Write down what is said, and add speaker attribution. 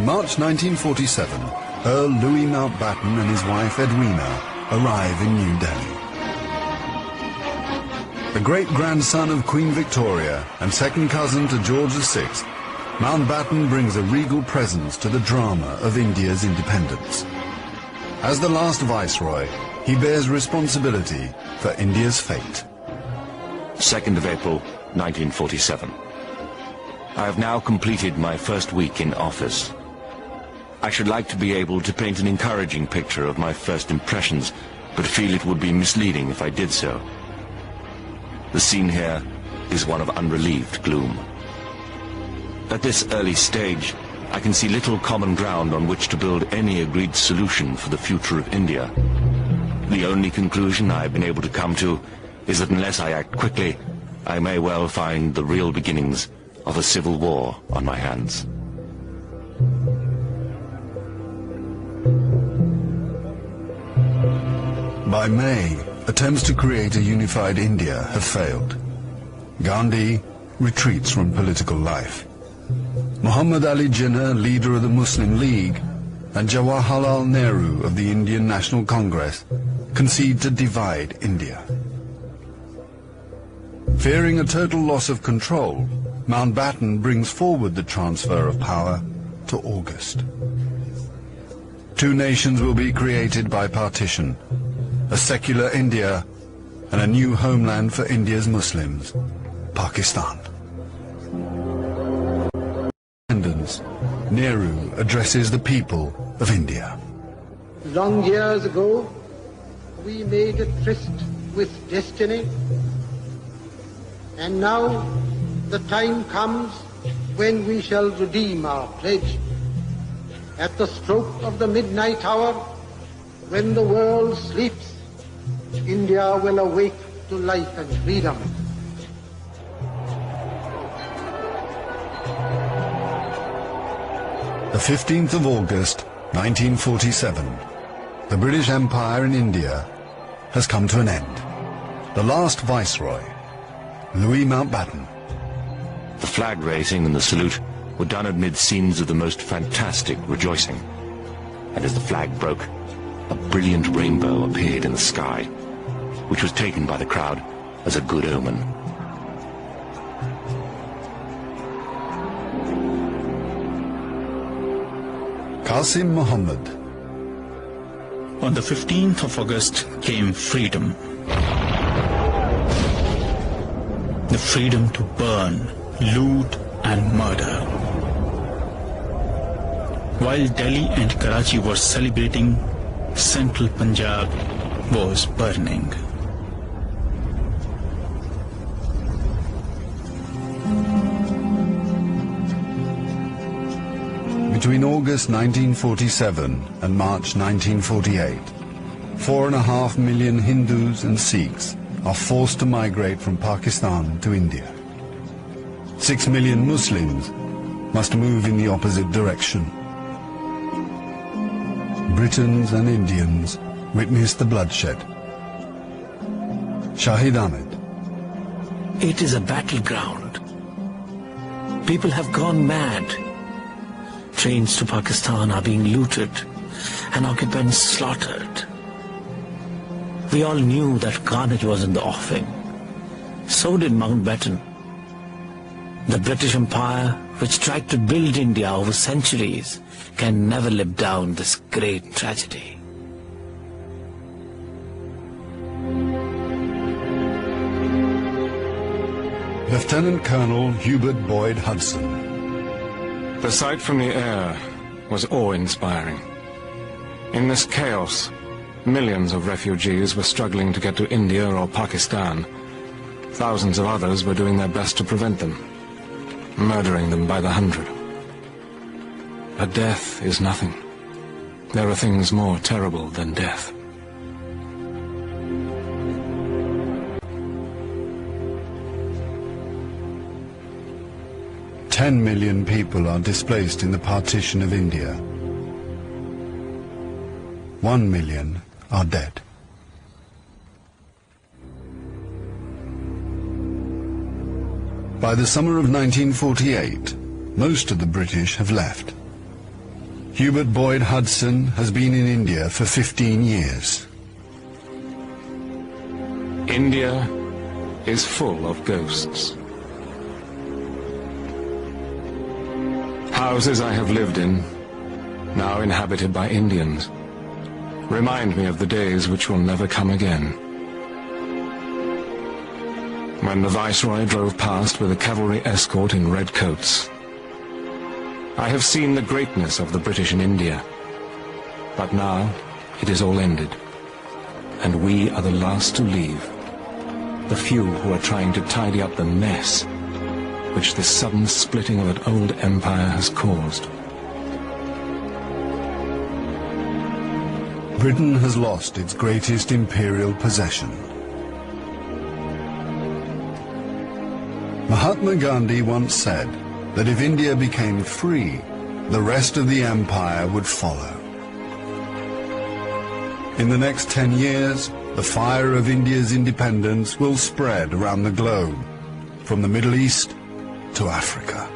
Speaker 1: In March 1947, Earl Louis Mountbatten and his wife Edwina arrive in New Delhi. The great-grandson of Queen Victoria and second cousin to George VI, Mountbatten brings a regal presence to the drama of India's independence. As the last viceroy, he bears responsibility for India's fate.
Speaker 2: 2nd of April, 1947. I have now completed my first week in office. I should like to be able to paint an encouraging picture of my first impressions, but feel it would be misleading if I did so. The scene here is one of unrelieved gloom. At this early stage, I can see little common ground on which to build any agreed solution for the future of India. The only conclusion I have been able to come to is that unless I act quickly, I may well find the real beginnings of a civil war on my hands.
Speaker 1: By May, attempts to create a unified India have failed. Gandhi retreats from political life. Muhammad Ali Jinnah, leader of the Muslim League, and Jawaharlal Nehru of the Indian National Congress concede to divide India. Fearing a total loss of control, Mountbatten brings forward the transfer of power to August. Two nations will be created by partition, a secular India and a new homeland for India's Muslims, Pakistan. Nehru addresses the people of India.
Speaker 3: Long years ago, we made a tryst with destiny, and now the time comes when we shall redeem our pledge. At the stroke of the midnight hour, when the world sleeps, India will awake to life and freedom.
Speaker 1: The 15th of August, 1947, the British Empire in India has come to an end. The last viceroy, Louis Mountbatten.
Speaker 2: The flag raising and the salute were done amid scenes of the most fantastic rejoicing. And as the flag broke, a brilliant rainbow appeared in the sky, which was taken by the crowd as a good omen.
Speaker 1: Qasim Muhammad.
Speaker 4: On the 15th of August came freedom. The freedom to burn, loot and murder. While Delhi and Karachi were celebrating, central Punjab was burning.
Speaker 1: Between August 1947 and March 1948, 4.5 million Hindus and Sikhs are forced to migrate from Pakistan to India. 6 million Muslims must move in the opposite direction. Britons and Indians witness the bloodshed. Shahid Ahmed.
Speaker 5: It is a battleground. People have gone mad. Trains to Pakistan are being looted and occupants slaughtered. We all knew that carnage was in the offing. So did Mountbatten. The British Empire, which tried to build India over centuries, can never live down this great tragedy.
Speaker 1: Lieutenant Colonel Hubert Boyd Hudson.
Speaker 6: The sight from the air was awe-inspiring. In this chaos, millions of refugees were struggling to get to India or Pakistan. Thousands of others were doing their best to prevent them, murdering them by the hundred. But death is nothing. There are things more terrible than death.
Speaker 1: Ten million people are displaced in the partition of India. 1 million are dead. By the summer of 1948, most of the British have left. Hubert Boyd Hudson has been in India for 15 years.
Speaker 6: India is full of ghosts. Houses I have lived in, now inhabited by Indians, remind me of the days which will never come again. When the Viceroy drove past with a cavalry escort in red coats, I have seen the greatness of the British in India, but now it is all ended, and we are the last to leave, the few who are trying to tidy up the mess which this sudden splitting of an old empire has caused.
Speaker 1: Britain has lost its greatest imperial possession. Mahatma Gandhi once said that if India became free, the rest of the empire would follow. In the next 10 years, the fire of India's independence will spread around the globe, from the Middle East to Africa.